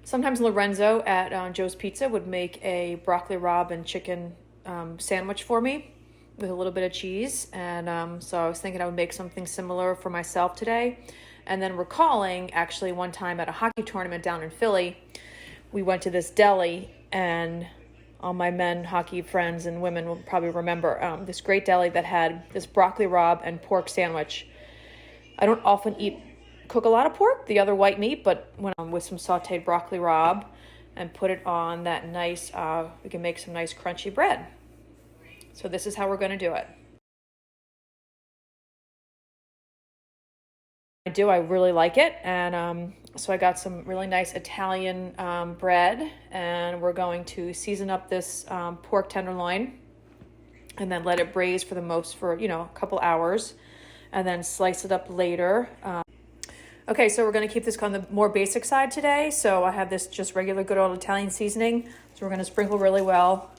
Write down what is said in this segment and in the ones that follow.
Sometimes Lorenzo at Joe's Pizza would make a broccoli rabe and chicken sandwich for me with a little bit of cheese. And so I was thinking I would make something similar for myself today. And then recalling, actually, one time at a hockey tournament down in Philly, we went to this deli, and all my men hockey friends and women will probably remember this great deli that had this broccoli rabe and pork sandwich. I don't often cook a lot of pork, the other white meat, but when I'm with some sauteed broccoli rabe and put it on that nice, we can make some nice crunchy bread. So this is how we're going to do it. I really like it, and so I got some really nice Italian bread, and we're going to season up this pork tenderloin and then let it braise for a couple hours, and then slice it up later. Okay, so we're going to keep this on the more basic side today. So I have this just regular good old Italian seasoning. So we're going to sprinkle really well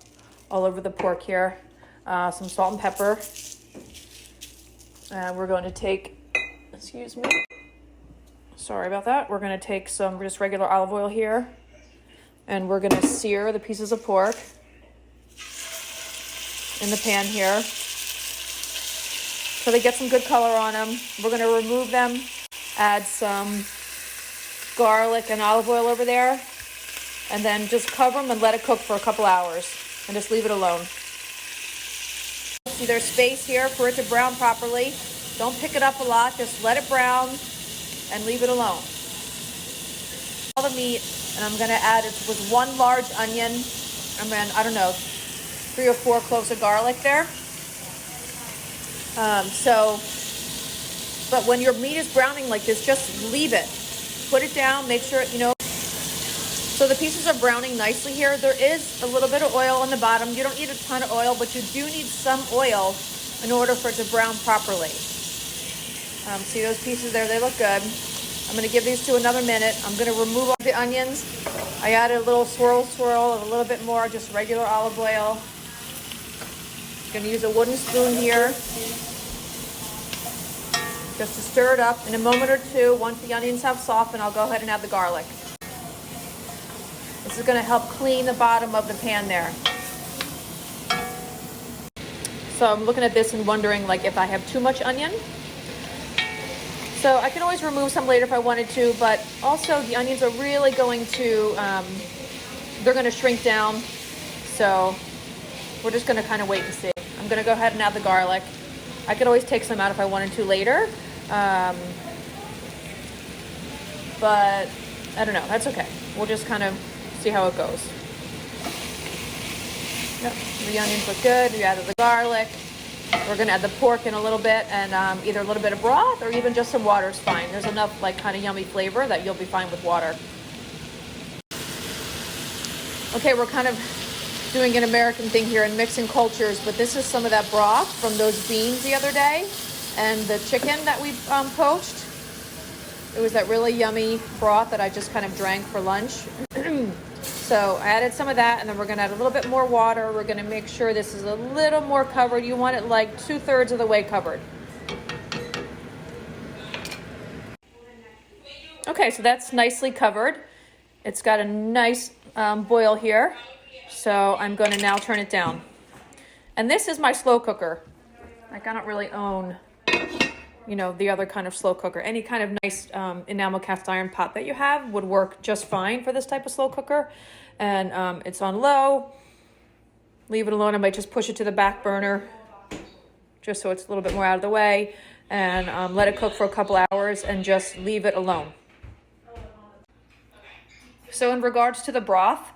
all over the pork here. Some salt and pepper. And we're going to take, sorry about that. We're going to take some just regular olive oil here. And we're going to sear the pieces of pork in the pan here, so they get some good color on them. We're going to remove them. Add some garlic and olive oil over there, and then just cover them and let it cook for a couple hours and just leave it alone. See, there's space here for it to brown properly. Don't pick it up a lot, just let it brown and leave it alone. All the meat, and I'm going to add it with one large onion, and then, 3 or 4 cloves of garlic there. But when your meat is browning like this, just leave it. Put it down, make sure, So the pieces are browning nicely here. There is a little bit of oil on the bottom. You don't need a ton of oil, but you do need some oil in order for it to brown properly. See those pieces there? They look good. I'm going to give these to another minute. I'm going to remove all the onions. I added a little swirl of a little bit more, just regular olive oil. I'm going to use a wooden spoon here, just to stir it up. In a moment or two, once the onions have softened, I'll go ahead and add the garlic. This is going to help clean the bottom of the pan there. So I'm looking at this and wondering if I have too much onion. So I can always remove some later if I wanted to, but also the onions are really going to, they're going to shrink down. So we're just going to kind of wait and see. I'm going to go ahead and add the garlic. I could always take some out if I wanted to later. But I don't know, that's okay. We'll just kind of see how it goes. Yep, the onions look good. We added the garlic. We're gonna add the pork in a little bit, and either a little bit of broth or even just some water is fine. There's enough kind of yummy flavor that you'll be fine with water. Okay, we're kind of doing an American thing here and mixing cultures, but this is some of that broth from those beans the other day and the chicken that we poached. It was that really yummy broth that I just kind of drank for lunch. So I added some of that, and then we're going to add a little bit more water. We're going to make sure this is a little more covered. You want it 2/3 of the way covered. Okay, so that's nicely covered. It's got a nice boil here. So I'm going to now turn it down. And this is my slow cooker. I don't really own, the other kind of slow cooker. Any kind of nice enamel cast iron pot that you have would work just fine for this type of slow cooker. And it's on low. Leave it alone. I might just push it to the back burner just so it's a little bit more out of the way. And let it cook for a couple hours and just leave it alone. So in regards to the broth,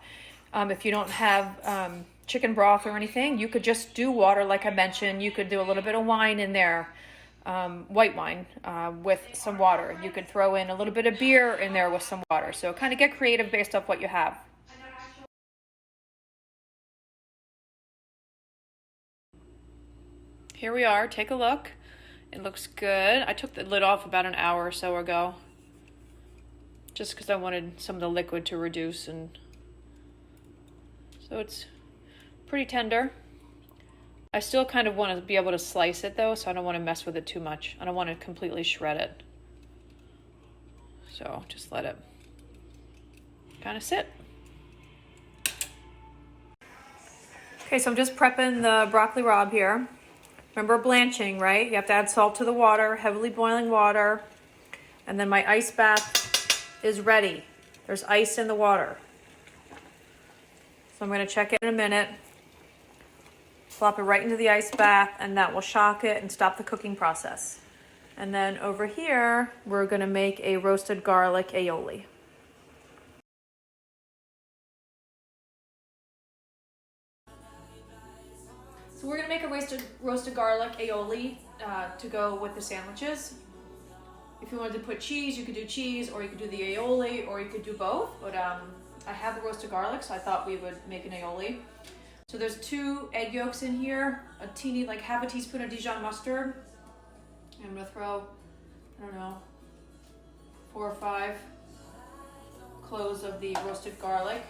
if you don't have chicken broth or anything, you could just do water like I mentioned. You could do a little bit of wine in there, white wine with some water. You could throw in a little bit of beer in there with some water. So kind of get creative based off what you have. Here we are. Take a look. It looks good. I took the lid off about an hour or so ago, just because I wanted some of the liquid to reduce, and so it's pretty tender. I still kind of want to be able to slice it though, so I don't want to mess with it too much. I don't want to completely shred it. So just let it kind of sit. Okay, so I'm just prepping the broccoli rabe here. Remember blanching, right? You have to add salt to the water, heavily boiling water. And then my ice bath is ready. There's ice in the water. So I'm gonna check it in a minute. Flop it right into the ice bath, and that will shock it and stop the cooking process. And then over here, we're gonna make a roasted garlic aioli. So we're gonna make a roasted garlic aioli to go with the sandwiches. If you wanted to put cheese, you could do cheese, or you could do the aioli, or you could do both. But I have the roasted garlic, so I thought we would make an aioli. So there's 2 egg yolks in here, a teeny, like half a teaspoon of Dijon mustard. And I'm gonna throw, I don't know, 4 or 5 cloves of the roasted garlic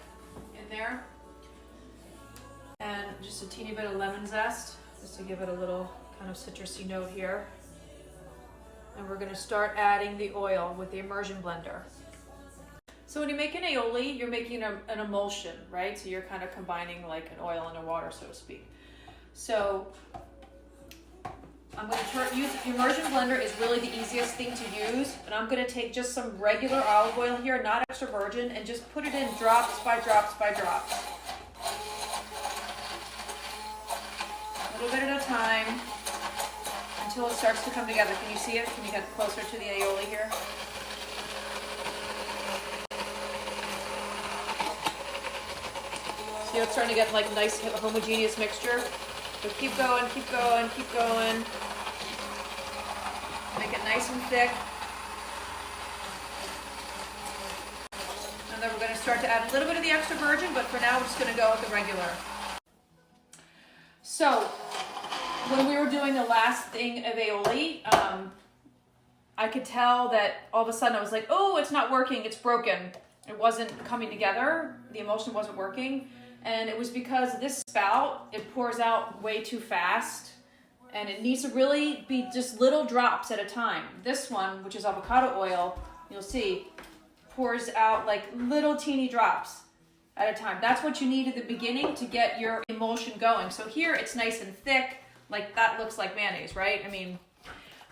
in there. And just a teeny bit of lemon zest, just to give it a little kind of citrusy note here. And we're gonna start adding the oil with the immersion blender. So when you make an aioli, you're making an emulsion, right? So you're kind of combining like an oil and a water, so to speak. So I'm going to use the immersion blender is really the easiest thing to use. And I'm going to take just some regular olive oil here, not extra virgin, and just put it in drops by drops by drops. A little bit at a time until it starts to come together. Can you see it? Can you get closer to the aioli here? See how it's starting to get like nice homogeneous mixture? So keep going, keep going, keep going. Make it nice and thick. And then we're going to start to add a little bit of the extra virgin, but for now we're just going to go with the regular. So when we were doing the last thing of aioli, I could tell that all of a sudden I was like, oh, it's not working, it's broken. It wasn't coming together, the emulsion wasn't working. And it was because this spout, it pours out way too fast, and it needs to really be just little drops at a time. This one, which is avocado oil, you'll see, pours out like little teeny drops at a time. That's what you need at the beginning to get your emulsion going. So here it's nice and thick, like that looks like mayonnaise, right? I mean,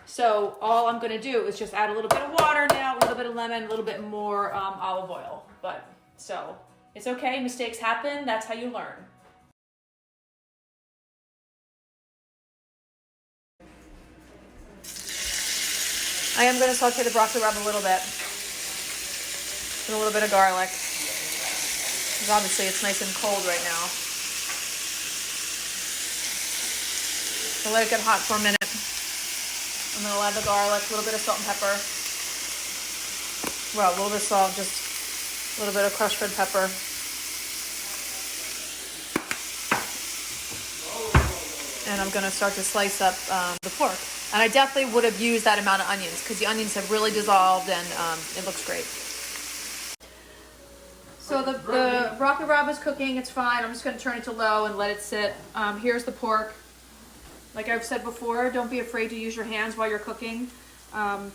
so all I'm gonna do is just add a little bit of water now, a little bit of lemon, a little bit more olive oil. But so it's okay, mistakes happen, that's how you learn. I am gonna saute the broccoli rabe a little bit. And a little bit of garlic. Because obviously it's nice and cold right now. So let it get hot for a minute. I'm gonna add the garlic, a little bit of salt and pepper. Well, a little bit of salt, just a little bit of crushed red pepper. And I'm gonna start to slice up the pork. And I definitely would have used that amount of onions because the onions have really dissolved and it looks great. So the broccoli rabe is cooking, it's fine. I'm just gonna turn it to low and let it sit. Here's the pork. Like I've said before, don't be afraid to use your hands while you're cooking.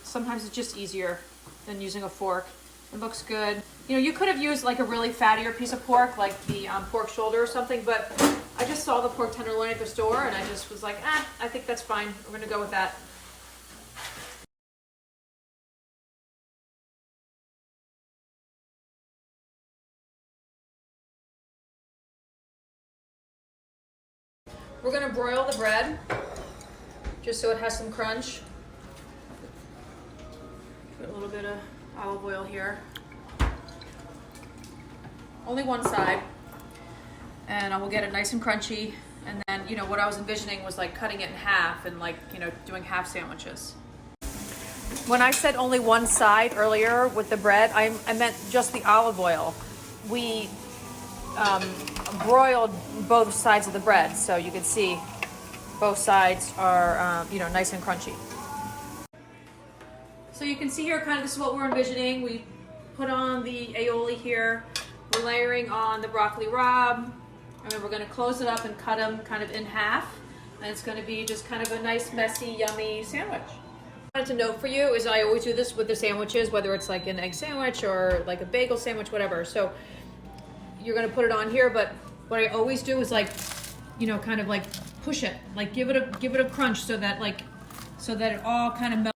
Sometimes it's just easier than using a fork. It looks good. You know, you could have used like a really fattier piece of pork, like the pork shoulder or something, but I just saw the pork tenderloin at the store and I just was like, I think that's fine. We're gonna go with that. We're gonna broil the bread, just so it has some crunch. Put a little bit of olive oil here. Only one side. And I will get it nice and crunchy. And then, you know, what I was envisioning was like cutting it in half and like, you know, doing half sandwiches. When I said only one side earlier with the bread, I meant just the olive oil. We broiled both sides of the bread, so you can see both sides are, you know, nice and crunchy. So you can see here kind of this is what we're envisioning. We put on the aioli here. We're layering on the broccoli rabe. And then we're going to close it up and cut them kind of in half. And it's going to be just kind of a nice, messy, yummy sandwich. To note for you is I always do this with the sandwiches, whether it's like an egg sandwich or like a bagel sandwich, whatever. So you're gonna put it on here, but what I always do is like, you know, kind of like push it, like give it a crunch so that it all kind of melts.